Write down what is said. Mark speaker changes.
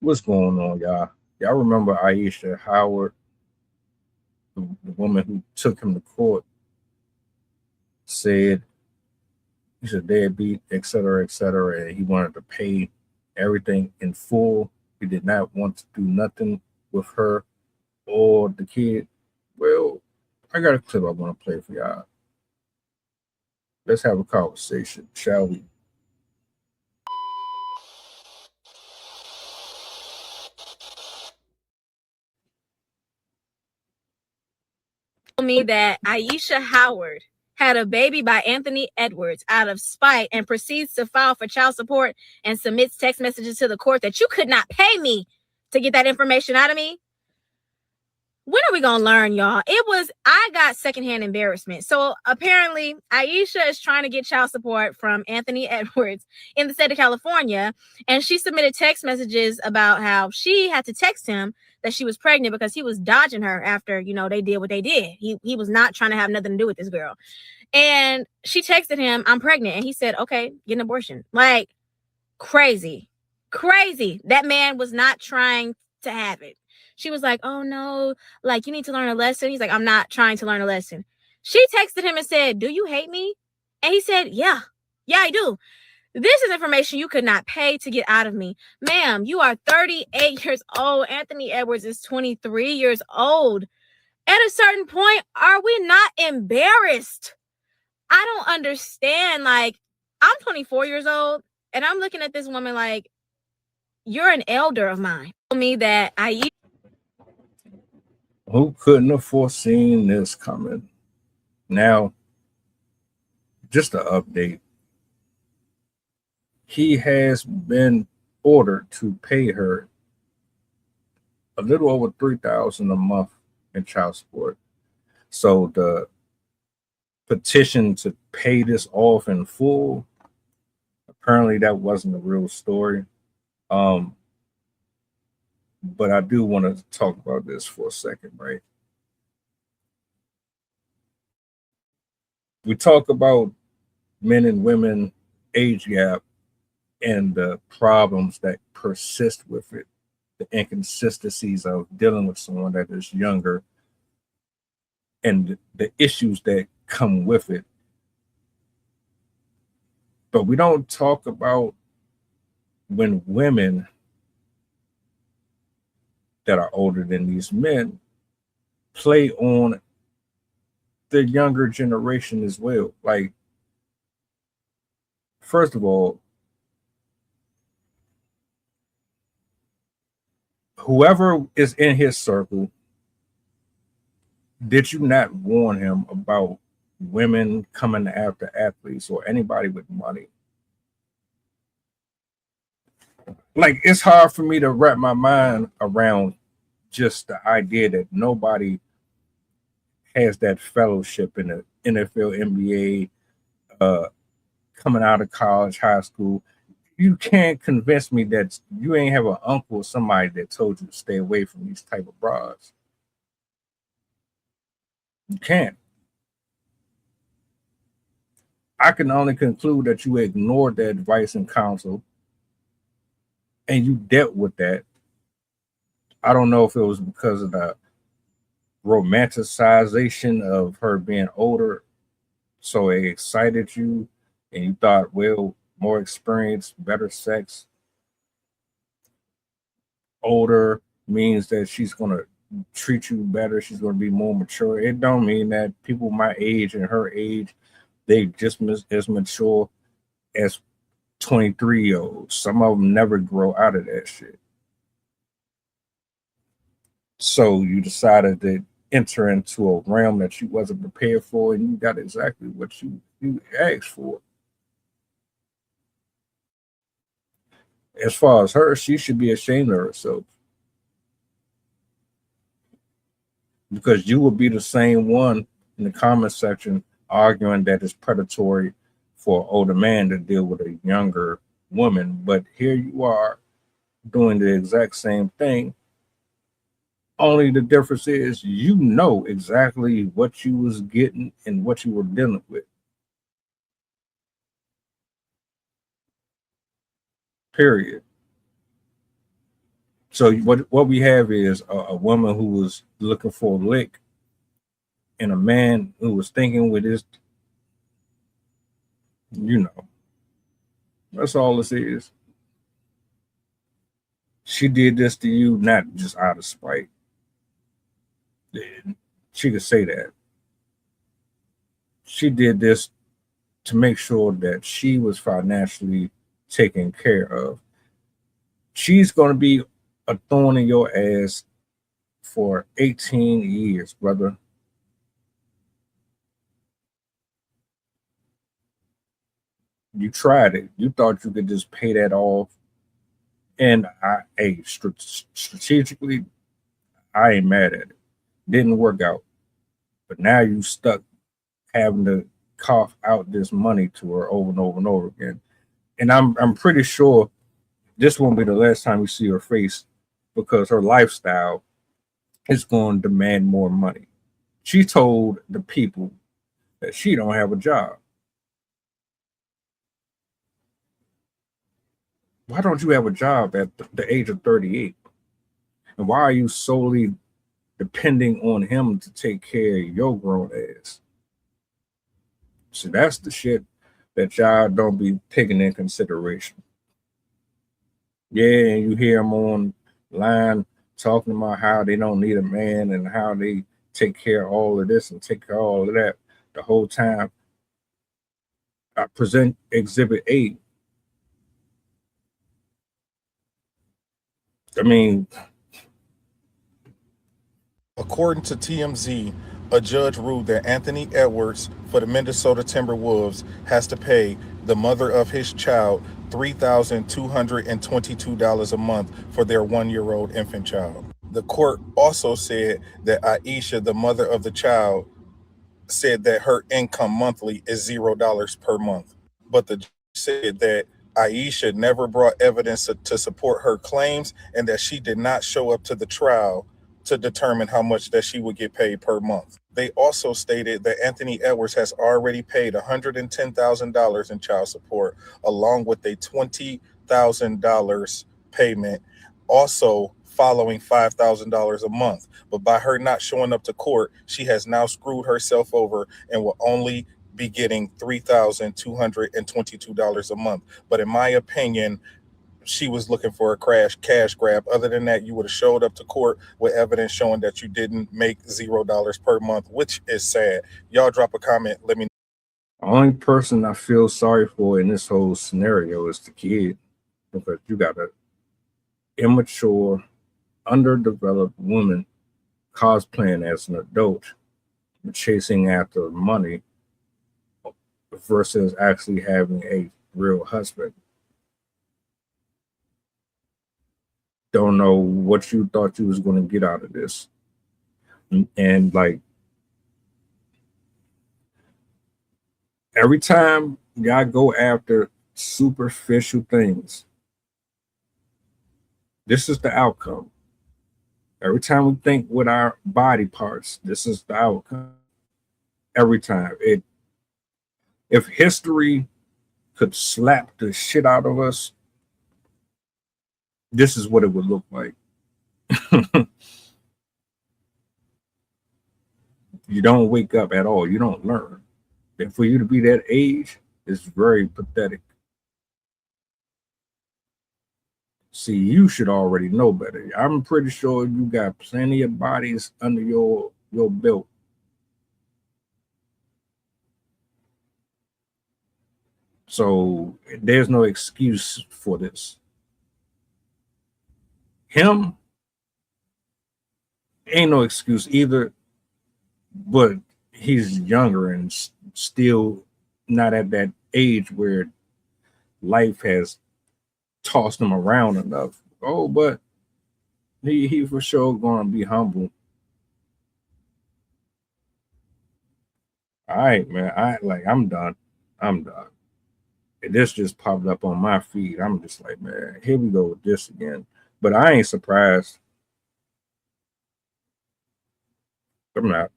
Speaker 1: What's going on, y'all? Y'all remember Ayesha Howard, the woman who took him to court, said he's a deadbeat, et cetera, and he wanted to pay everything in full. He did not want to do nothing with her or the kid. Well, I got a clip I want to play for y'all. Let's have a conversation, shall we?
Speaker 2: Me that Ayesha Howard had a baby by Anthony Edwards out of spite and proceeds to file for child support and submits text messages to the court that you could not pay me to get that information out of me. When are we gonna learn, y'all? I got secondhand embarrassment. So apparently, Ayesha is trying to get child support from Anthony Edwards in the state of California, and she submitted text messages about how she had to text him that she was pregnant because he was dodging her after they did what they did. He was not trying to have nothing to do with this girl, and she texted him, "I'm pregnant," and he said, "Okay, get an abortion." Like crazy, crazy. That man was not trying to have it. She was like, "Oh no, like you need to learn a lesson." He's like, "I'm not trying to learn a lesson." She texted him and said, "Do you hate me?" And he said, "Yeah, I do. This is information you could not pay to get out of me." Ma'am, you are 38 years old. Anthony Edwards is 23 years old. At a certain point, are we not embarrassed? I don't understand. Like, I'm 24 years old and I'm looking at this woman like, you're an elder of mine. Told me that
Speaker 1: Who couldn't have foreseen this coming? Now, just an update. He has been ordered to pay her a little over 3,000 a month in child support. So the petition to pay this off in full, apparently that wasn't the real story. Um, but I do want to talk about this for a second, right? We talk about men and women age gap and the problems that persist with it, the inconsistencies of dealing with someone that is younger and the issues that come with it. But we don't talk about when women that are older than these men play on the younger generation as well. Like, first of all, whoever is in his circle, did you not warn him about women coming after athletes or anybody with money? Like, it's hard for me to wrap my mind around just the idea that nobody has that fellowship in the NFL, NBA, coming out of college, high school. You can't convince me that you ain't have an uncle or somebody that told you to stay away from these type of bras. You can't. I can only conclude that you ignored the advice and counsel and you dealt with that. I don't know if it was because of the romanticization of her being older, so it excited you and you thought, well, more experience, better sex, older means that she's gonna treat you better, she's gonna be more mature. It don't mean that people my age and her age, they just as mature as 23-year-olds. Some of them never grow out of that shit. So you decided to enter into a realm that you wasn't prepared for, and you got exactly what you asked for. As far as her, she should be ashamed of herself because you will be the same one in the comment section arguing that it's predatory for an older man to deal with a younger woman. But here you are doing the exact same thing. Only the difference is you know exactly what you was getting and what you were dealing with. Period. So what we have is a woman who was looking for a lick, and a man who was thinking with his, you know, that's all this is. She did this to you not just out of spite. She could say that. She did this to make sure that she was financially taken care of. She's going to be a thorn in your ass for 18 years, brother. You tried it. You thought you could just pay that off. And strategically, I ain't mad at it. Didn't work out. But now you stuck having to cough out this money to her over and over and over again. And I'm pretty sure this won't be the last time you see her face, because her lifestyle is going to demand more money. She told the people that she don't have a job. Why don't you have a job at the age of 38? And why are you solely depending on him to take care of your grown ass? So that's the shit that y'all don't be taking in consideration. Yeah, and you hear them online talking about how they don't need a man and how they take care of all of this and take care of all of that. The whole time I present Exhibit 8. I mean,
Speaker 3: according to TMZ, a judge ruled that Anthony Edwards for the Minnesota Timberwolves has to pay the mother of his child $3,222 a month for their 1-year-old infant child. The court also said that Ayesha, the mother of the child, said that her income monthly is $0 per month. But the judge said that Ayesha never brought evidence to support her claims and that she did not show up to the trial to determine how much that she would get paid per month. They also stated that Anthony Edwards has already paid $110,000 in child support, along with a $20,000 payment, also following $5,000 a month. But by her not showing up to court, she has now screwed herself over and will only be getting $3,222 a month. But in my opinion, she was looking for a cash grab. Other than that, you would have showed up to court with evidence showing that you didn't make $0 per month, which is sad. Y'all drop a comment. Let me know.
Speaker 1: The only person I feel sorry for in this whole scenario is the kid, because you got an immature, underdeveloped woman cosplaying as an adult, chasing after money versus actually having a real husband. Don't know what you thought you was going to get out of this. And like, every time y'all go after superficial things, this is the outcome. Every time we think with our body parts, this is the outcome. Every time. If history could slap the shit out of us, this is what it would look like. You don't wake up at all. You don't learn. And for you to be that age is very pathetic. See, you should already know better. I'm pretty sure you got plenty of bodies under your belt. So there's no excuse for this. Him ain't no excuse either, but he's younger and still not at that age where life has tossed him around enough. Oh, but he for sure gonna be humble. All right, man. I'm done. I'm done. This just popped up on my feed. I'm just like, man, here we go with this again. But I ain't surprised. I'm not.